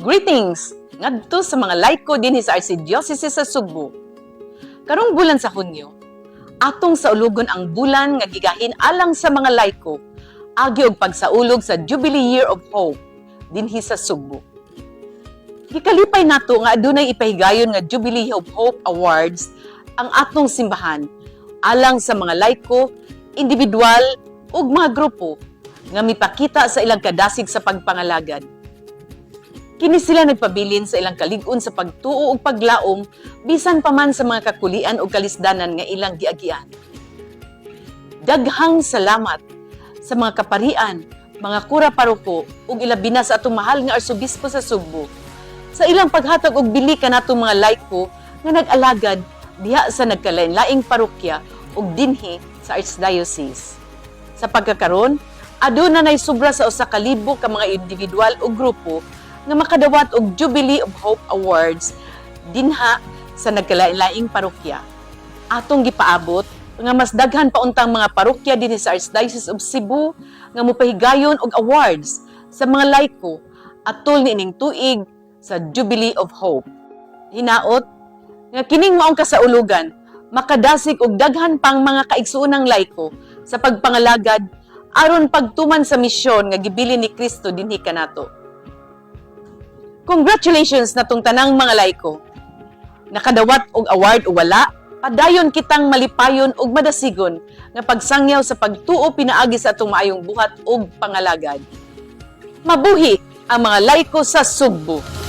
Greetings! Ngadto sa mga laiko dinhi sa Archdiocese sa Sugbo. Karong bulan sa Hunyo, atong saulugon ang bulan nga gigahin alang sa mga laiko agi og pagsaulog sa Jubilee Year of Hope dinhi sa Sugbo. Gikalipay nato nga adunay ipahigayon nga Jubilee of Hope Awards ang atong simbahan alang sa mga laiko, individual ug mga grupo nga mipakita sa ilang kadasig sa pagpangalagad. Kini sila nagpabilin sa ilang kalig-on sa pagtuo ug paglaom bisan pa man sa mga kakulian ug kalisdanan nga ilang giagian. Daghang salamat sa mga kaparian, mga kura paroko ug ilabi na sa atong mahal nga arsobispo sa Sugbo sa ilang paghatag og bili kanatong mga laiko nga nag-alagad diha sa nagkalain-laing parokya ug dinhi sa Archdiocese. Sa pagkakaron, aduna nay sobra sa 1,000 ka mga individual o grupo nga makadawat og Jubilee of Hope Awards dinha sa nagkalain-laing parokya. Atong gipaabot nga mas daghan pa untang mga parokya dinhi sa Archdiocese of Cebu nga mopahigayon og awards sa mga laiko atol niining tuig sa Jubilee of Hope. Hinaot nga kining maong kasaulugan makadasig og daghan pang mga kaigsuonang laiko sa pagpangalagad aron pagtuman sa misyon nga gibilin ni Kristo dinhi kanato. Congratulations natong tanang mga laiko. Nakadawat og award o wala, padayon kitang malipayon og madasigon nga pagsangyaw sa pagtuo pinaagi sa atong maayong buhat og pangalagad. Mabuhi ang mga laiko sa Sugbo.